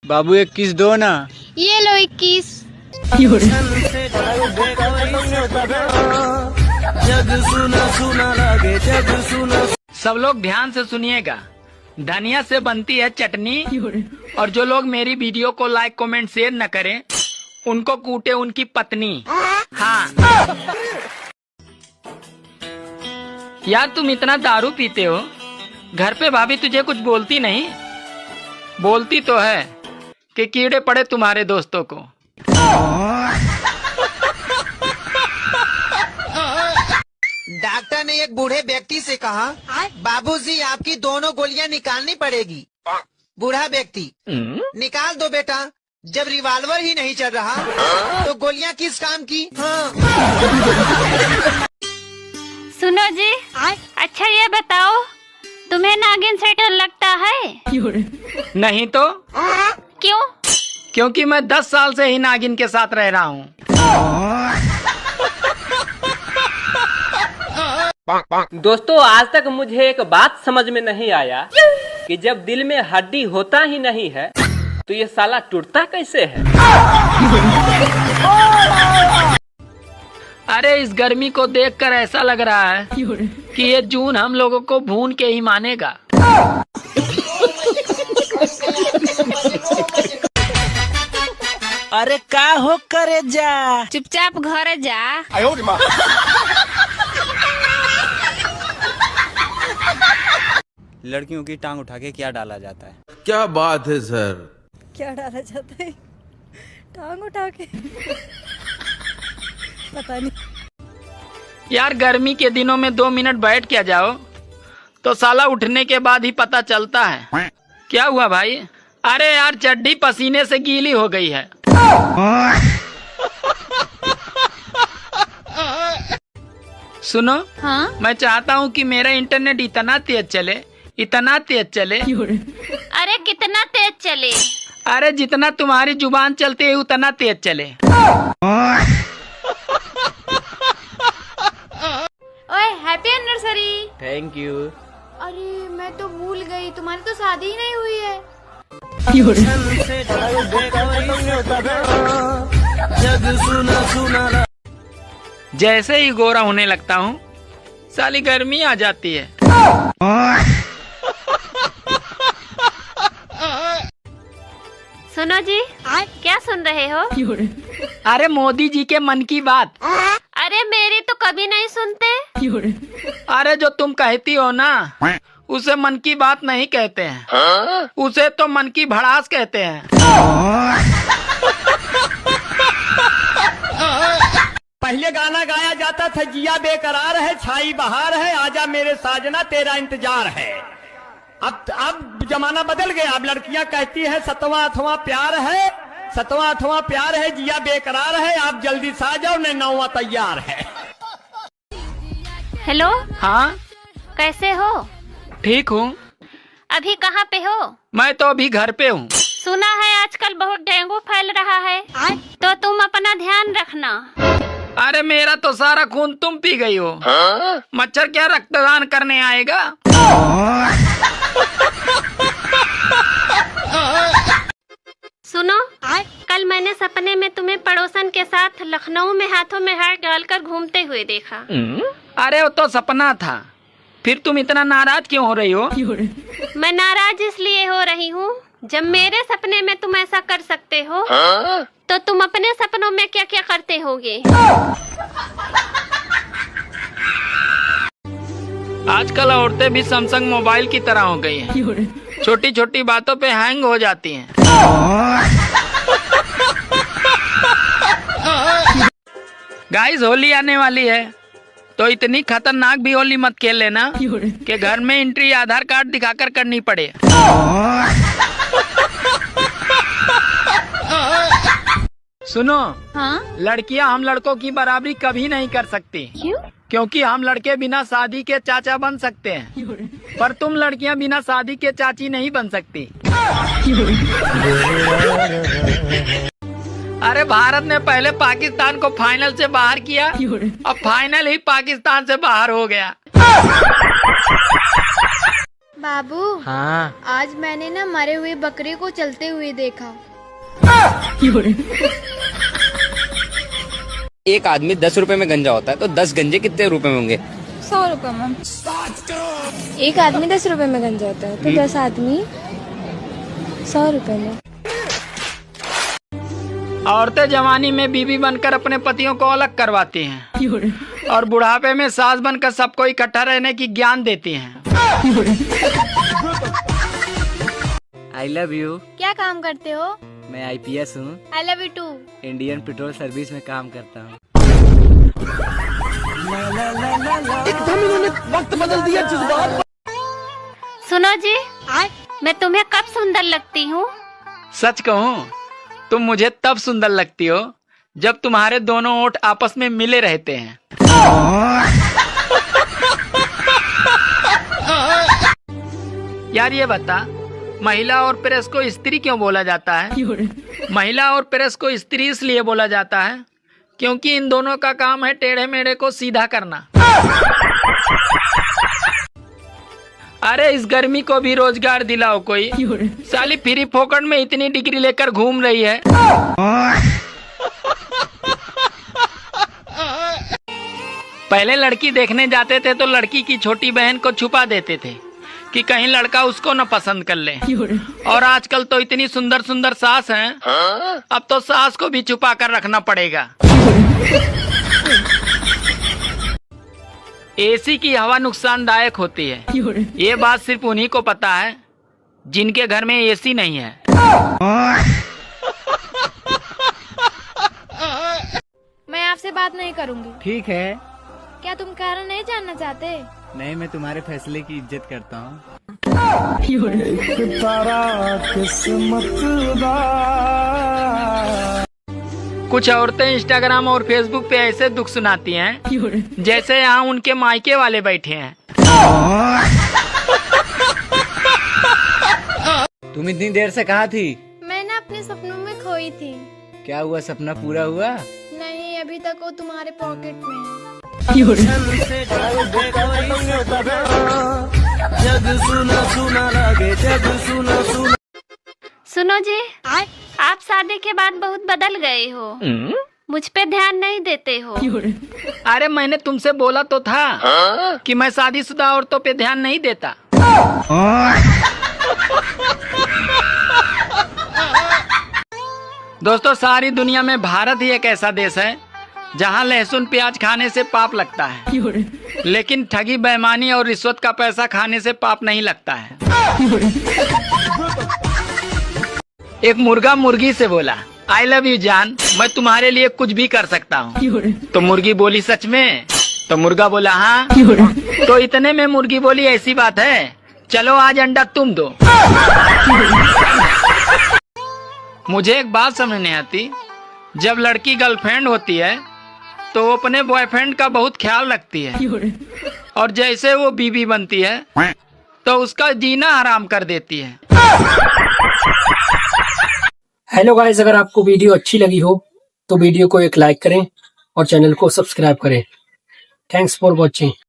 बाबू 21 दो ना। ये लो 21। सब लोग ध्यान से सुनिएगा। धनिया से बनती है चटनी, और जो लोग मेरी वीडियो को लाइक कमेंट शेयर न करें उनको कूटे उनकी पत्नी। हाँ यार, तुम इतना दारू पीते हो, घर पे भाभी तुझे कुछ बोलती नहीं? बोलती तो है कि कीड़े पड़े तुम्हारे दोस्तों को। डॉक्टर ने एक बूढ़े व्यक्ति से कहा, बाबूजी आपकी दोनों गोलियां निकालनी पड़ेगी। बूढ़ा व्यक्ति, निकाल दो बेटा, जब रिवॉल्वर ही नहीं चल रहा तो गोलियां किस काम की। हाँ। सुनो जी, अच्छा ये बताओ, तुम्हें नागिन से डर लगता है? नहीं तो क्यों? क्योंकि मैं 10 साल से ही नागिन के साथ रह रहा हूँ। दोस्तों, आज तक मुझे एक बात समझ में नहीं आया कि जब दिल में हड्डी होता ही नहीं है तो ये साला टूटता कैसे है। अरे इस गर्मी को देखकर ऐसा लग रहा है कि ये जून हम लोगों को भून के ही मानेगा। अरे का हो करे जा, चुपचाप घर जा। लड़कियों की टांग उठा के क्या डाला जाता है? क्या बात है सर। क्या डाला जाता है? टांग उठा के? पता नहीं यार, गर्मी के दिनों में 2 मिनट बैठ क्या जाओ तो साला उठने के बाद ही पता चलता है। क्या हुआ भाई? अरे यार, चड्डी पसीने से गीली हो गई है। सुनो, हाँ? मैं चाहता हूँ कि मेरा इंटरनेट इतना तेज चले, इतना तेज चले। अरे कितना तेज चले? अरे जितना तुम्हारी जुबान चलती है उतना तेज चले। ओए, हैप्पी एनिवर्सरी। Thank you. अरे मैं तो भूल गई, तुम्हारी तो शादी ही नहीं हुई है। जैसे ही गोरा होने लगता हूँ साली गर्मी आ जाती है। सुनो जी, क्या सुन रहे हो? अरे मोदी जी के मन की बात। अरे मेरी तो कभी नहीं सुनते। अरे जो तुम कहती हो ना, उसे मन की बात नहीं कहते हैं, उसे तो मन की भड़ास कहते हैं। पहले गाना गाया जाता था, जिया बेकरार है, छाई बहार है, आजा मेरे साजना तेरा इंतजार है। अब जमाना बदल गया। अब लड़कियां कहती है 7वां 8वां प्यार है, 7वां 8वां प्यार है, जिया बेकरार है, आप जल्दी से आ जाओ, न 9वां तैयार है। हेलो, हाँ कैसे हो? ठीक हूँ। अभी कहाँ पे हो? मैं तो अभी घर पे हूँ। सुना है आजकल बहुत डेंगू फैल रहा है, तो तुम अपना ध्यान रखना। अरे मेरा तो सारा खून तुम पी गई हो। मच्छर क्या रक्तदान करने आएगा? सुनो, कल मैंने सपने में तुम्हें पड़ोसन के साथ लखनऊ में हाथों में हाथ डालकर घूमते हुए देखा। अरे वो तो सपना था, फिर तुम इतना नाराज क्यों हो रही हो? मैं नाराज इसलिए हो रही हूँ, जब मेरे सपने में तुम ऐसा कर सकते हो, तो तुम अपने सपनों में क्या क्या करते होगे? आजकल औरतें भी सैमसंग मोबाइल की तरह हो गई हैं। छोटी छोटी बातों पे हैंग हो जाती हैं। गाइस, होली आने वाली है, तो इतनी खतरनाक भी होली मत खेल लेना कि घर में एंट्री आधार कार्ड दिखाकर करनी पड़े। सुनो, हाँ? लड़कियां हम लड़कों की बराबरी कभी नहीं कर सकती। क्यों? क्योंकि हम लड़के बिना शादी के चाचा बन सकते हैं, पर तुम लड़कियां बिना शादी के चाची नहीं बन सकती। अरे भारत ने पहले पाकिस्तान को फाइनल से बाहर किया, अब फाइनल ही पाकिस्तान से बाहर हो गया। बाबू हाँ। आज मैंने ना मरे हुए बकरे को चलते हुए देखा। एक आदमी 10 रुपए में गंजा होता है तो 10 गंजे कितने रुपए में होंगे? 100 रुपए में। एक आदमी 10 रुपए में गंजा होता है तो 10 आदमी 100 रुपए में। औरतें जवानी में बीवी बनकर अपने पतियों को अलग करवाती हैं और बुढ़ापे में सास बनकर सबको इकट्ठा रहने की ज्ञान देती हैं। I love you. क्या काम करते हो? मैं आईपीएस हूँ। I love you too. Indian petrol service में काम करता हूँ। सुनो जी, मैं तुम्हें कब सुंदर लगती हूँ? सच कहूँ तुम मुझे तब सुंदर लगती हो जब तुम्हारे दोनों ओठ आपस में मिले रहते हैं। यार ये बता, महिला और प्रेस को स्त्री क्यों बोला जाता है? महिला और प्रेस को स्त्री इसलिए बोला जाता है क्योंकि इन दोनों का काम है टेढ़े मेढ़े को सीधा करना। अरे इस गर्मी को भी रोजगार दिलाओ कोई। साली फ्री फोकट में इतनी डिग्री लेकर घूम रही है। पहले लड़की देखने जाते थे तो लड़की की छोटी बहन को छुपा देते थे कि कहीं लड़का उसको न पसंद कर ले। और आजकल तो इतनी सुंदर सुंदर सास हैं, अब तो सास को भी छुपा कर रखना पड़ेगा। एसी की हवा नुकसानदायक होती है, ये बात सिर्फ उन्हीं को पता है जिनके घर में एसी नहीं है। मैं आपसे बात नहीं करूंगी। ठीक है। क्या तुम कारण नहीं जानना चाहते? नहीं, मैं तुम्हारे फैसले की इज्जत करता हूँ। कुछ औरतें इंस्टाग्राम और फेसबुक पे ऐसे दुख सुनाती हैं जैसे यहाँ उनके मायके वाले बैठे हैं। तुम इतनी देर से कहाँ थी? मैं ना अपने सपनों में खोई थी। क्या हुआ, सपना पूरा हुआ? नहीं, अभी तक वो तुम्हारे पॉकेट में है। सुनो जी, आप शादी के बाद बहुत बदल गए हो। मुझ पे ध्यान नहीं देते हो। अरे मैंने तुमसे बोला तो था कि मैं शादीशुदा औरतों पे ध्यान नहीं देता। दोस्तों, सारी दुनिया में भारत ही एक ऐसा देश है जहां लहसुन प्याज खाने से पाप लगता है, लेकिन ठगी बेईमानी और रिश्वत का पैसा खाने से पाप नहीं लगता है। एक मुर्गा मुर्गी से बोला, आई लव यू जान, मैं तुम्हारे लिए कुछ भी कर सकता हूँ। तो मुर्गी बोली, सच में? तो मुर्गा बोला, हाँ। तो इतने में मुर्गी बोली, ऐसी बात है, चलो आज अंडा तुम दो। मुझे एक बात समझ नहीं आती, जब लड़की गर्लफ्रेंड होती है तो वो अपने बॉयफ्रेंड का बहुत ख्याल रखती है, और जैसे वो बीवी बनती है तो उसका जीना हराम कर देती है। हेलो गाइस, अगर आपको वीडियो अच्छी लगी हो तो वीडियो को एक लाइक करें और चैनल को सब्सक्राइब करें। Thanks for watching.